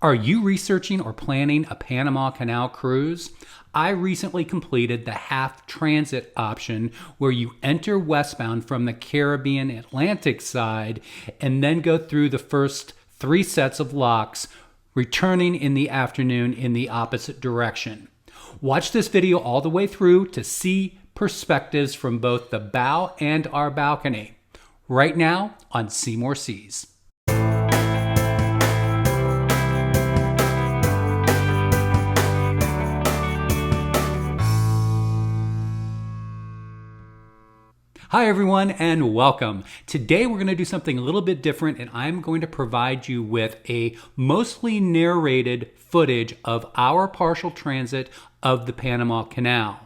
Are you researching or planning a Panama Canal cruise? I recently completed the half transit option where you enter westbound from the Caribbean Atlantic side and then go through the first 3 sets of locks, returning in the afternoon in the opposite direction. Watch this video all the way through to see perspectives from both the bow and our balcony. Right now on See More Seas. Hi everyone and welcome. Today we're going to do something a little bit different and I'm going to provide you with a mostly narrated footage of our partial transit of the Panama Canal.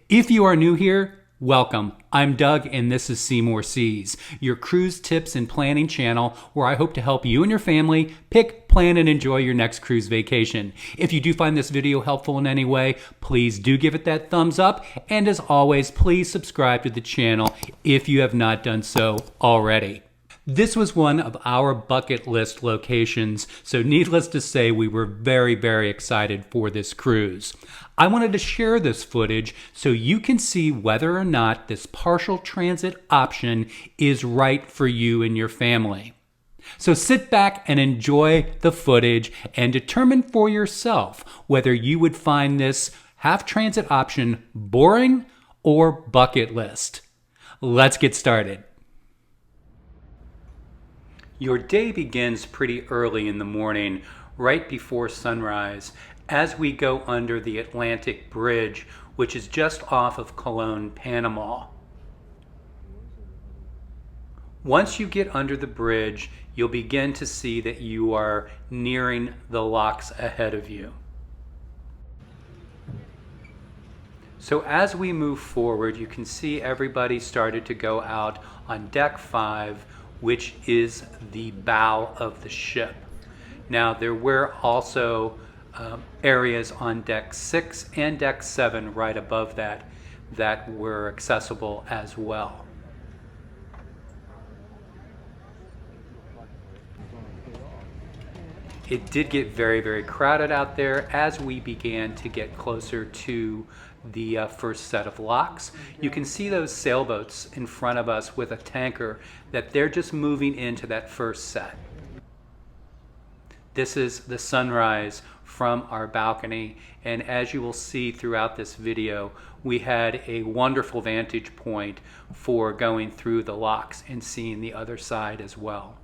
If you are new here, welcome. I'm Doug and this is See More Seas, your cruise tips and planning channel where I hope to help you and your family pick, plan, and enjoy your next cruise vacation. If you do find this video helpful in any way, please do give it that thumbs up. And as always, please subscribe to the channel if you have not done so already. This was one of our bucket list locations, so needless to say, we were very, very excited for this cruise. I wanted to share this footage so you can see whether or not this partial transit option is right for you and your family. So sit back and enjoy the footage and determine for yourself whether you would find this half transit option boring or bucket list. Let's get started. Your day begins pretty early in the morning, right before sunrise, as we go under the Atlantic Bridge, which is just off of Colón, Panama. Once you get under the bridge, you'll begin to see that you are nearing the locks ahead of you. So as we move forward, you can see everybody started to go out on deck 5, which is the bow of the ship. Now there were also areas on deck 6 and deck 7 right above that were accessible as well. It did get very, very crowded out there as we began to get closer to the first set of locks. You can see those sailboats in front of us with a tanker that they're just moving into that first set. This is the sunrise from our balcony, and as you will see throughout this video, we had a wonderful vantage point for going through the locks and seeing the other side as well.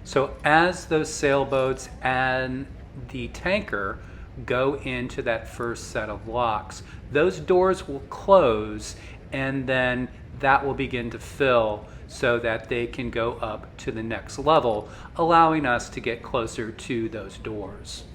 So as those sailboats and the tanker go into that first set of locks, those doors will close and then that will begin to fill so that they can go up to the next level, allowing us to get closer to those doors.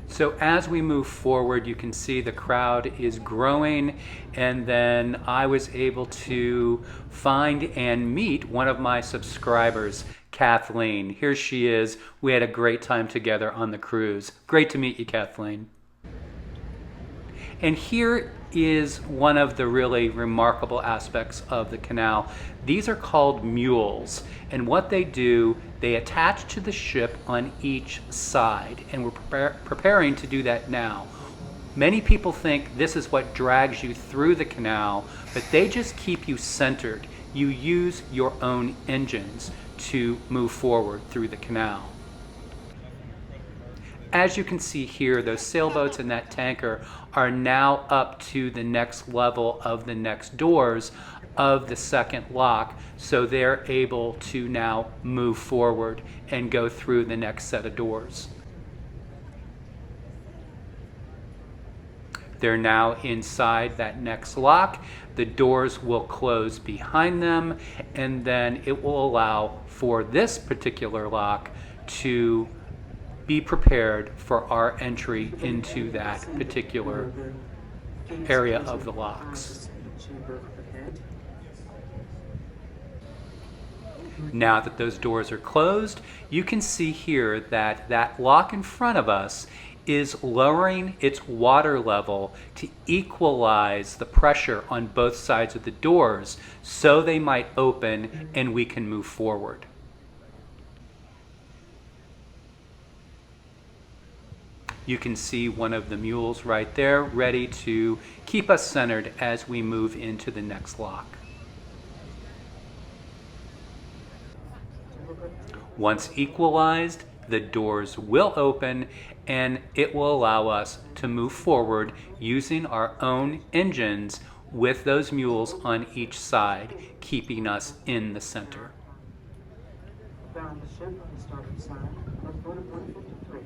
So as we move forward, you can see the crowd is growing, and then I was able to find and meet one of my subscribers, Kathleen. Here she is. We had a great time together on the cruise. Great to meet you, Kathleen. And here is one of the really remarkable aspects of the canal. These are called mules, and what they do, they attach to the ship on each side, and we're preparing to do that now. Many people think this is what drags you through the canal, but they just keep you centered. You use your own engines to move forward through the canal. As you can see here, those sailboats and that tanker are now up to the next level of the next doors of the second lock, so they're able to now move forward and go through the next set of doors. They're now inside that next lock. The doors will close behind them, and then it will allow for this particular lock to be prepared for our entry into that particular area of the locks. Now that those doors are closed, you can see here that that lock in front of us is lowering its water level to equalize the pressure on both sides of the doors so they might open and we can move forward. You can see one of the mules right there ready to keep us centered as we move into the next lock. Once equalized, the doors will open and it will allow us to move forward using our own engines with those mules on each side, keeping us in the center. Found the ship on the starboard side, locomotive 153.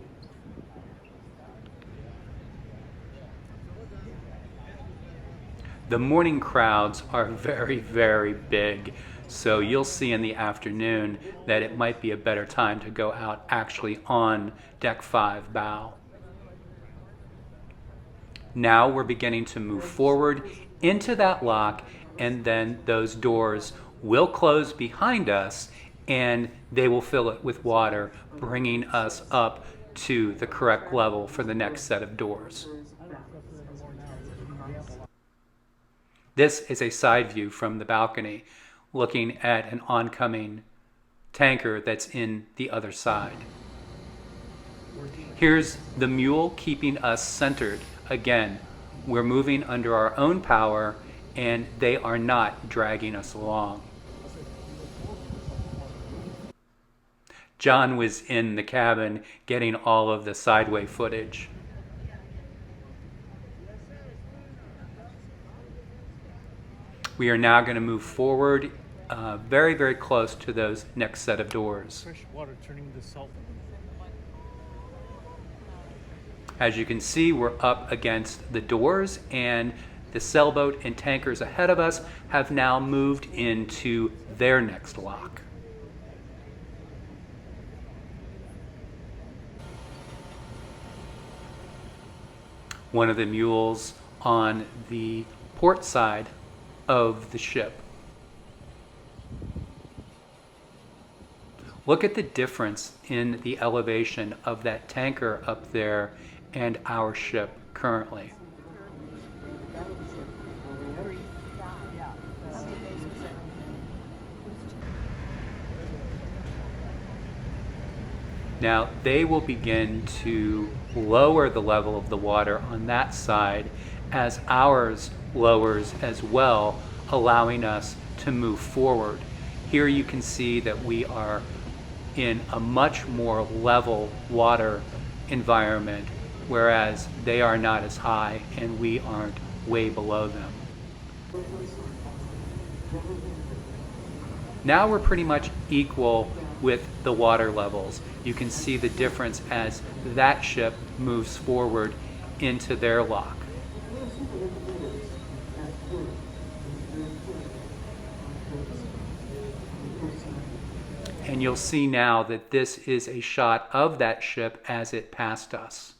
The morning crowds are very, very big, so you'll see in the afternoon that it might be a better time to go out actually on deck 5 bow. Now we're beginning to move forward into that lock, and then those doors will close behind us and they will fill it with water, bringing us up to the correct level for the next set of doors. This is a side view from the balcony, looking at an oncoming tanker that's in the other side. Here's the mule keeping us centered. Again, we're moving under our own power and they are not dragging us along. John was in the cabin getting all of the sideway footage. We are now going to move forward very, very close to those next set of doors. Fresh water turning into salt. As you can see, we're up against the doors, and the sailboat and tankers ahead of us have now moved into their next lock. One of the mules on the port side of the ship. Look at the difference in the elevation of that tanker up there and our ship currently. Now they will begin to lower the level of the water on that side as ours lowers as well, allowing us to move forward. Here you can see that we are in a much more level water environment, whereas they are not as high and we aren't way below them. Now we're pretty much equal with the water levels. You can see the difference as that ship moves forward into their lock. And you'll see now that this is a shot of that ship as it passed us.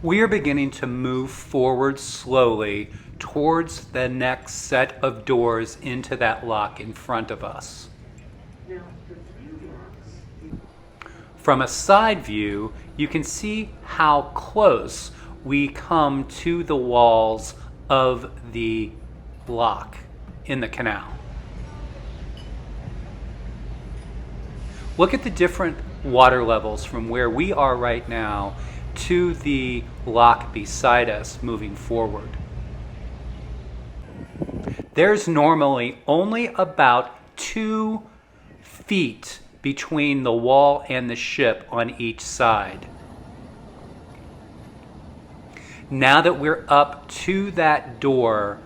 We are beginning to move forward slowly towards the next set of doors into that lock in front of us. From a side view, you can see how close we come to the walls of the lock in the canal. Look at the different water levels from where we are right now to the lock beside us moving forward. There's normally only about 2 feet between the wall and the ship on each side. Now that we're up to that door,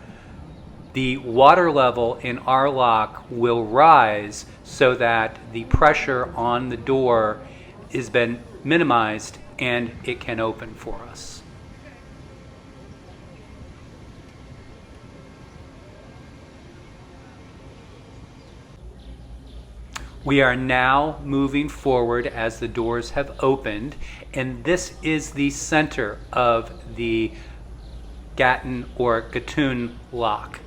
the water level in our lock will rise so that the pressure on the door has been minimized and it can open for us. We are now moving forward as the doors have opened, and this is the center of the Gatun or Gatun Lock.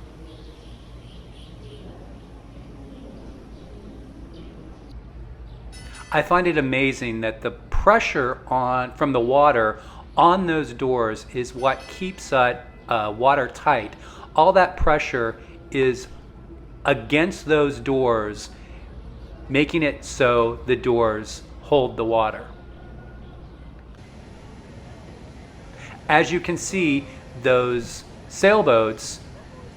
I find it amazing that the pressure from the water on those doors is what keeps it watertight. All that pressure is against those doors, making it so the doors hold the water. As you can see, those sailboats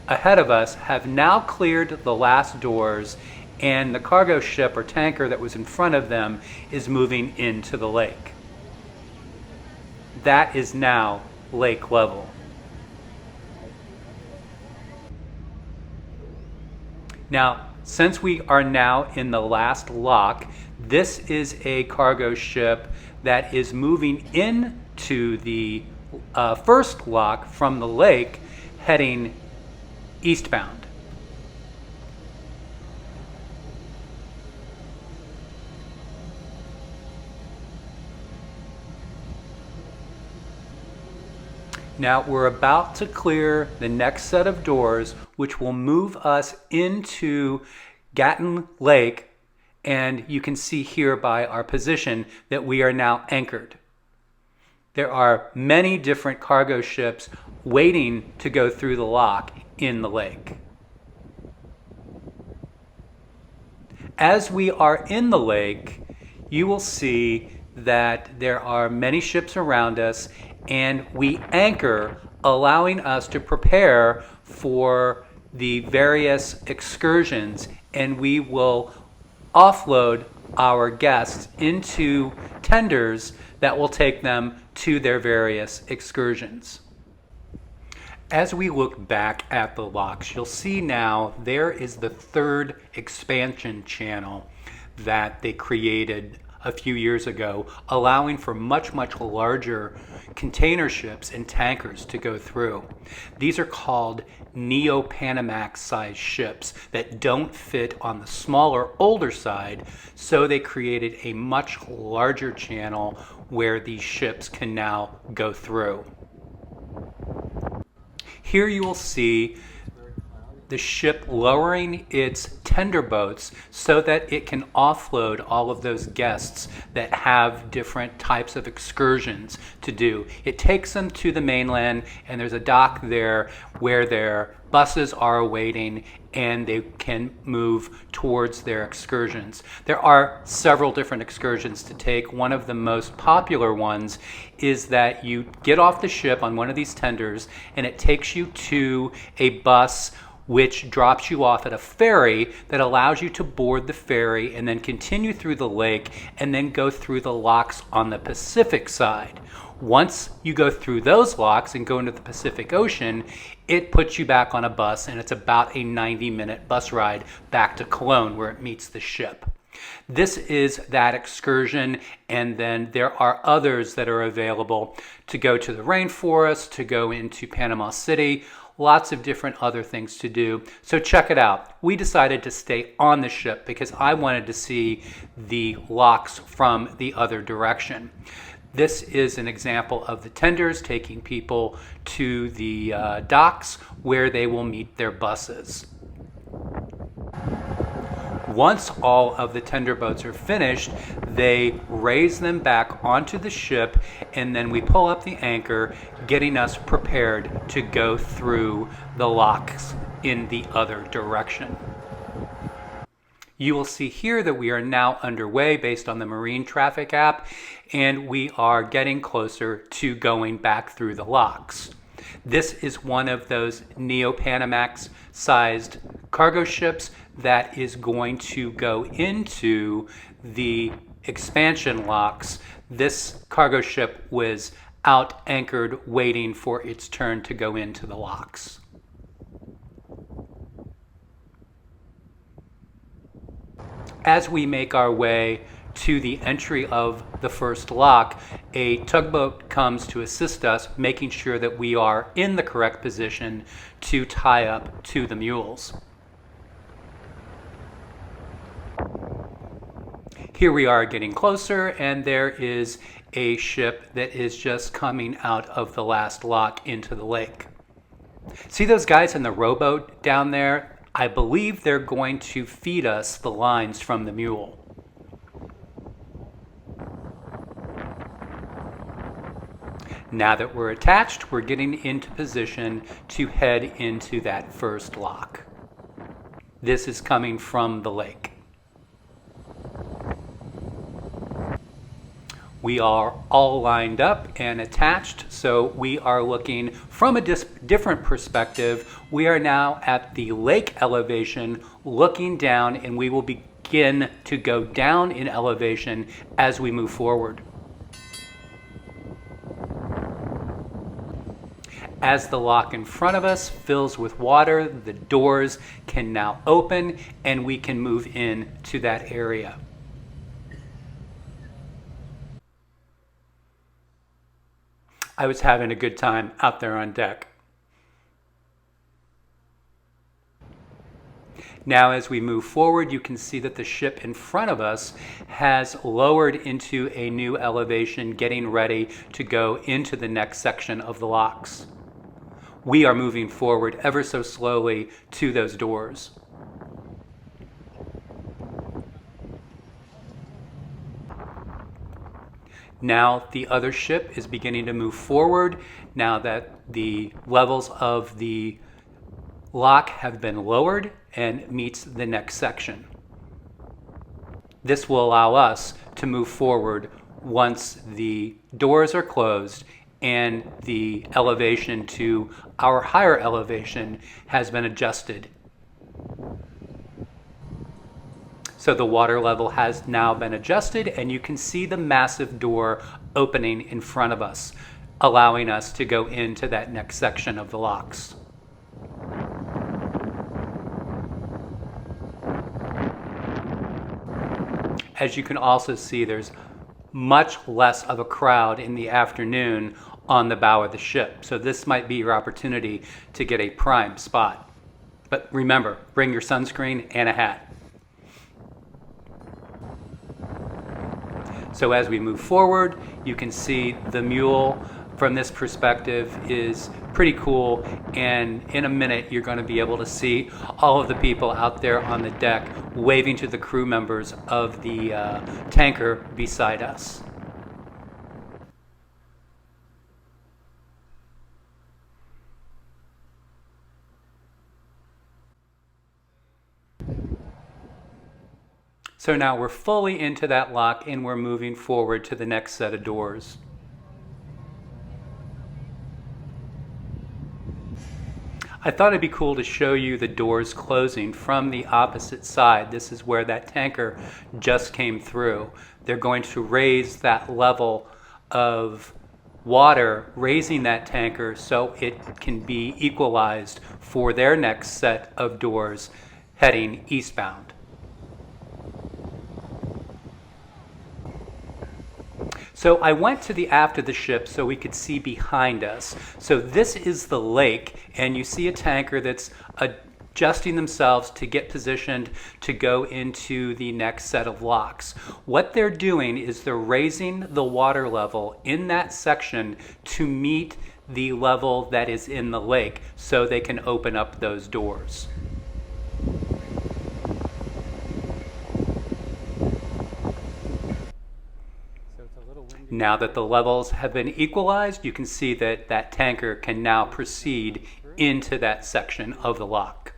ahead of us have now cleared the last doors, and the cargo ship or tanker that was in front of them is moving into the lake. That is now lake level. Now, since we are now in the last lock, this is a cargo ship that is moving into the first lock from the lake, heading eastbound. Now we're about to clear the next set of doors, which will move us into Gatun Lake, and you can see here by our position that we are now anchored. There are many different cargo ships waiting to go through the lock in the lake. As we are in the lake, you will see that there are many ships around us, and we anchor, allowing us to prepare for the various excursions, and we will offload our guests into tenders that will take them to their various excursions. As we look back at the locks, you'll see now there is the third expansion channel that they created a few years ago, allowing for much larger container ships and tankers to go through. These are called Neo-Panamax size ships that don't fit on the smaller, older side, so they created a much larger channel where these ships can now go through. Here you will see the ship lowering its tender boats so that it can offload all of those guests that have different types of excursions to do. It takes them to the mainland, and there's a dock there where their buses are awaiting, and they can move towards their excursions. There are several different excursions to take. One of the most popular ones is that you get off the ship on one of these tenders, and it takes you to a bus which drops you off at a ferry that allows you to board the ferry and then continue through the lake and then go through the locks on the Pacific side. Once you go through those locks and go into the Pacific Ocean, it puts you back on a bus, and it's about a 90-minute bus ride back to Cologne where it meets the ship. This is that excursion, and then there are others that are available to go to the rainforest, to go into Panama City, lots of different other things to do. So check it out. We decided to stay on the ship because I wanted to see the locks from the other direction. This is an example of the tenders taking people to the docks where they will meet their buses. Once all of the tender boats are finished, they raise them back onto the ship, and then we pull up the anchor, getting us prepared to go through the locks in the other direction. You will see here that we are now underway based on the marine traffic app, and we are getting closer to going back through the locks. This is one of those Neo-Panamax sized cargo ships that is going to go into the expansion locks. This cargo ship was out anchored waiting for its turn to go into the locks. As we make our way to the entry of the first lock, a tugboat comes to assist us, making sure that we are in the correct position to tie up to the mules. Here we are getting closer, and there is a ship that is just coming out of the last lock into the lake. See those guys in the rowboat down there? I believe they're going to feed us the lines from the mule. Now that we're attached, we're getting into position to head into that first lock. This is coming from the lake. We are all lined up and attached, so we are looking from a different perspective. We are now at the lake elevation, looking down, and we will begin to go down in elevation as we move forward. As the lock in front of us fills with water, the doors can now open and we can move in to that area. I was having a good time out there on deck. Now as we move forward, you can see that the ship in front of us has lowered into a new elevation, getting ready to go into the next section of the locks. We are moving forward ever so slowly to those doors. Now the other ship is beginning to move forward now that the levels of the lock have been lowered and meets the next section. This will allow us to move forward once the doors are closed and the elevation to our higher elevation has been adjusted. So the water level has now been adjusted and you can see the massive door opening in front of us, allowing us to go into that next section of the locks. As you can also see, there's much less of a crowd in the afternoon on the bow of the ship. So this might be your opportunity to get a prime spot. But remember, bring your sunscreen and a hat. So as we move forward, you can see the mule from this perspective is pretty cool, and in a minute you're going to be able to see all of the people out there on the deck waving to the crew members of the tanker beside us. So now we're fully into that lock and we're moving forward to the next set of doors. I thought it'd be cool to show you the doors closing from the opposite side. This is where that tanker just came through. They're going to raise that level of water, raising that tanker so it can be equalized for their next set of doors heading eastbound. So I went to the aft of the ship so we could see behind us. So this is the lake, and you see a tanker that's adjusting themselves to get positioned to go into the next set of locks. What they're doing is they're raising the water level in that section to meet the level that is in the lake so they can open up those doors. Now that the levels have been equalized, you can see that that tanker can now proceed into that section of the lock.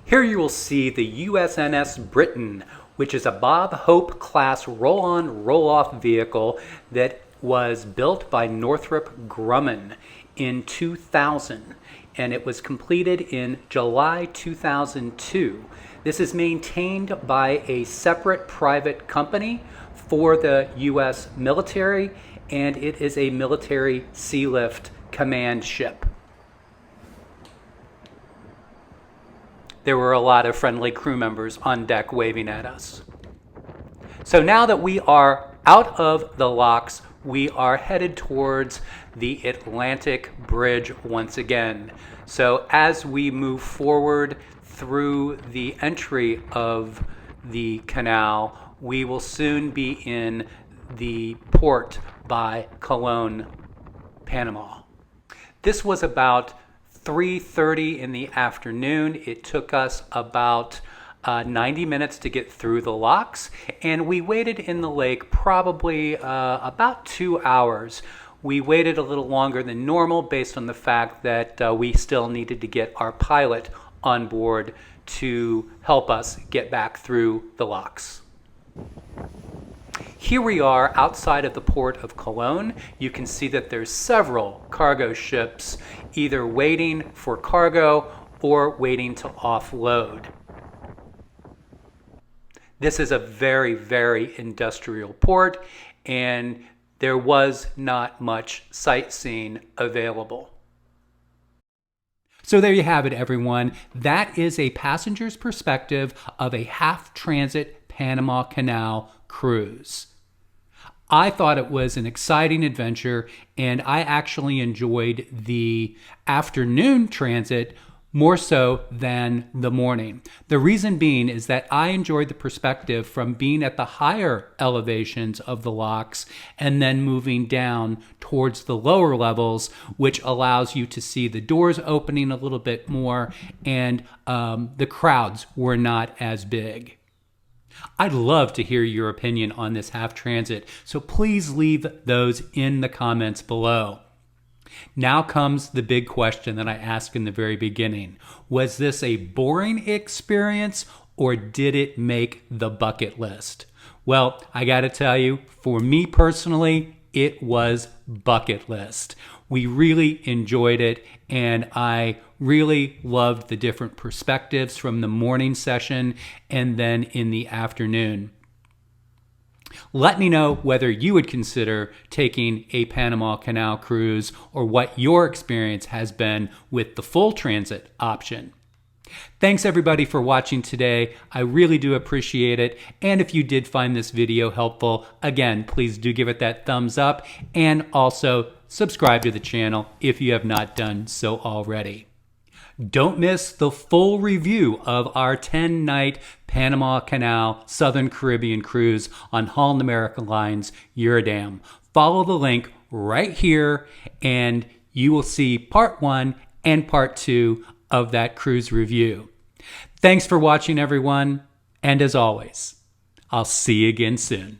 Here you will see the USNS Britton, which is a Bob Hope class roll-on, roll-off vehicle that was built by Northrop Grumman in 2000, and it was completed in July 2002. This is maintained by a separate private company for the U.S. military, and it is a military sealift command ship. There were a lot of friendly crew members on deck waving at us. So now that we are out of the locks, we are headed towards the Atlantic Bridge once again. So as we move forward through the entry of the canal, we will soon be in the port by Cologne, Panama. This was about 3:30 in the afternoon. It took us about 90 minutes to get through the locks, and we waited in the lake probably about 2 hours. We waited a little longer than normal based on the fact that we still needed to get our pilot on board to help us get back through the locks. Here we are outside of the port of Cologne. You can see that there's several cargo ships either waiting for cargo or waiting to offload. This is a very, very industrial port, and there was not much sightseeing available. So there you have it, everyone. That is a passenger's perspective of a half-transit Panama Canal cruise. I thought it was an exciting adventure, and I actually enjoyed the afternoon transit more so than the morning. The reason being is that I enjoyed the perspective from being at the higher elevations of the locks and then moving down towards the lower levels, which allows you to see the doors opening a little bit more, and the crowds were not as big. I'd love to hear your opinion on this half transit, so please leave those in the comments below. Now comes the big question that I asked in the very beginning. Was this a boring experience, or did it make the bucket list? Well, I gotta tell you, for me personally, it was bucket list. We really enjoyed it, and I really loved the different perspectives from the morning session and then in the afternoon. Let me know whether you would consider taking a Panama Canal cruise or what your experience has been with the full transit option. Thanks everybody for watching today. I really do appreciate it. And if you did find this video helpful, again, please do give it that thumbs up and also subscribe to the channel if you have not done so already. Don't miss the full review of our 10-night Panama Canal Southern Caribbean cruise on Holland America Line's Eurodam. Follow the link right here and you will see part 1 and part 2 of that cruise review. Thanks for watching, everyone, and as always, I'll see you again soon.